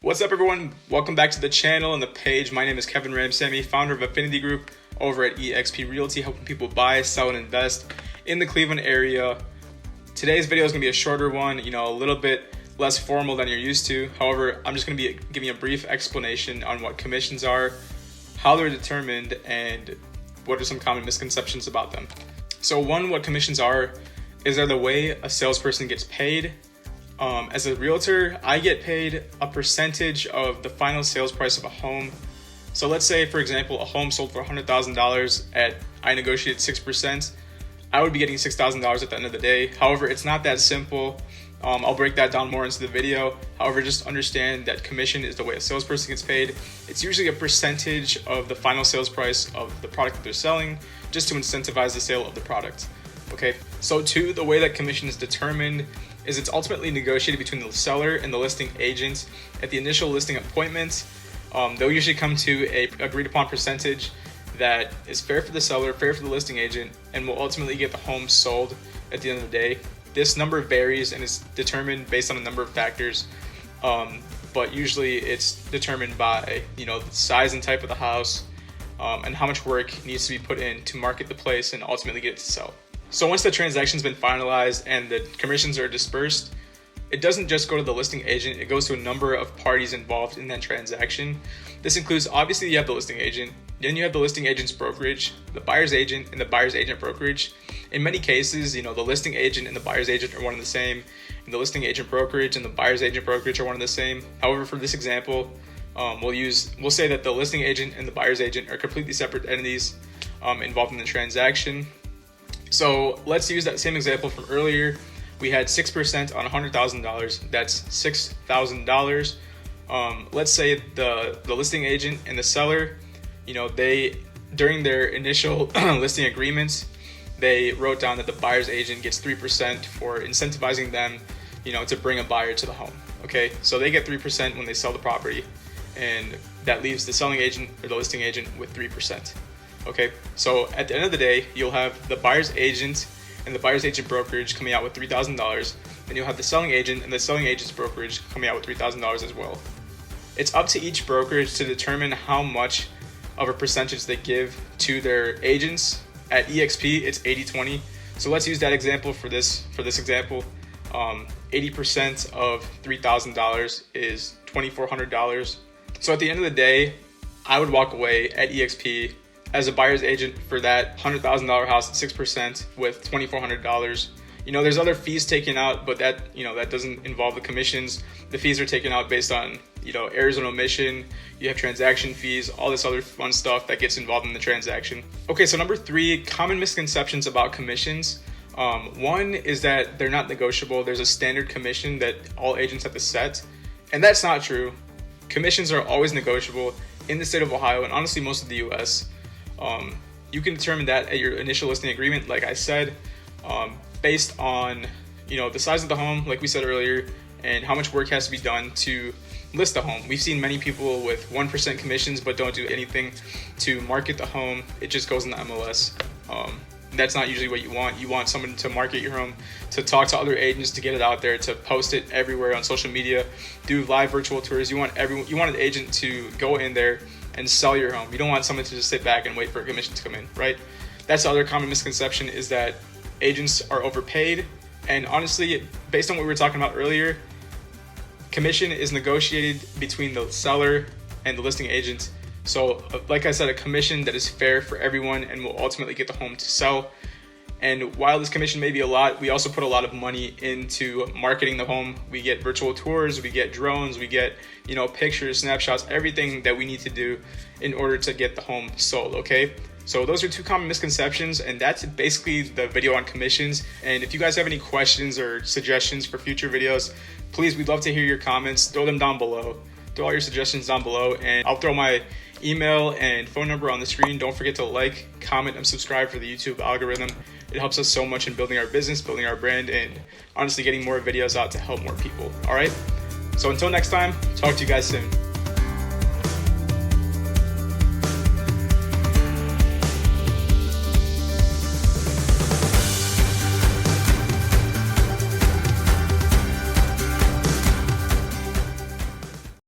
What's up, everyone? Welcome back to the channel and the page. My name is Kevin Ramsamy, founder of Affinity Group over at eXp Realty, helping people buy, sell, and invest in the Cleveland area. Today's video is going to be a shorter one, a little bit less formal than you're used to. However, I'm just going to be giving a brief explanation on what commissions are, how they're determined, and what are some common misconceptions about them. So one, what commissions are, is they're the way a salesperson gets paid. As a realtor, I get paid a percentage of the final sales price of a home. So let's say, for example, a home sold for $100,000 I negotiated 6%. I would be getting $6,000 at the end of the day. However, it's not that simple. I'll break that down more into the video. However, just understand that commission is the way a salesperson gets paid. It's usually a percentage of the final sales price of the product that they're selling, just to incentivize the sale of the product. Okay, so two, the way that commission is determined is it's ultimately negotiated between the seller and the listing agent at the initial listing appointment. They'll usually come to a agreed upon percentage that is fair for the seller, fair for the listing agent, and will ultimately get the home sold at the end of the day. This number varies and is determined based on a number of factors, but usually it's determined by the size and type of the house, and how much work needs to be put in to market the place and ultimately get it to sell. So once the transaction's been finalized and the commissions are dispersed, it doesn't just go to the listing agent, it goes to a number of parties involved in that transaction. This includes, obviously, you have the listing agent, then you have the listing agent's brokerage, the buyer's agent, and the buyer's agent brokerage. In many cases, the listing agent and the buyer's agent are one and the same, and the listing agent brokerage and the buyer's agent brokerage are one and the same. However, for this example, we'll say that the listing agent and the buyer's agent are completely separate entities involved in the transaction. So let's use that same example from earlier. We had 6% on $100,000. That's $6,000. Let's say the listing agent and the seller, they, during their initial listing agreements, they wrote down that the buyer's agent gets 3% for incentivizing them, to bring a buyer to the home. Okay, so they get 3% when they sell the property, and that leaves the selling agent or the listing agent with 3%. Okay, so at the end of the day, you'll have the buyer's agent and the buyer's agent brokerage coming out with $3,000, and you'll have the selling agent and the selling agent's brokerage coming out with $3,000 as well. It's up to each brokerage to determine how much of a percentage they give to their agents. At eXp, it's 80-20. So let's use that example for this example. 80% of $3,000 is $2,400. So at the end of the day, I would walk away at eXp as a buyer's agent for that $100,000 house at 6% with $2,400. There's other fees taken out, but that doesn't involve the commissions. The fees are taken out based on errors and omission. You have transaction fees, all this other fun stuff that gets involved in the transaction. Okay, so number three, common misconceptions about commissions. One is that they're not negotiable. There's a standard commission that all agents have to set, and that's not true. Commissions are always negotiable in the state of Ohio, and honestly most of the US. You can determine that at your initial listing agreement, like I said, based on the size of the home, like we said earlier, and how much work has to be done to list the home. We've seen many people with 1% commissions but don't do anything to market the home. It just goes in the MLS. That's not usually what you want. You want someone to market your home, to talk to other agents, to get it out there, to post it everywhere on social media, do live virtual tours. You want an agent to go in there and sell your home. You don't want someone to just sit back and wait for a commission to come in, right? That's the other common misconception, is that agents are overpaid. And honestly, based on what we were talking about earlier, commission is negotiated between the seller and the listing agent. So like I said, a commission that is fair for everyone and will ultimately get the home to sell. And while this commission may be a lot, we also put a lot of money into marketing the home. We get virtual tours, we get drones, we get, pictures, snapshots, everything that we need to do in order to get the home sold, okay? So those are two common misconceptions, and that's basically the video on commissions. And if you guys have any questions or suggestions for future videos, please, we'd love to hear your comments. Throw them down below. Throw all your suggestions down below, and I'll throw my email and phone number on the screen. Don't forget to like, comment, and subscribe for the YouTube algorithm. It helps us so much in building our business, building our brand, and honestly getting more videos out to help more people. All right? So until next time, talk to you guys soon.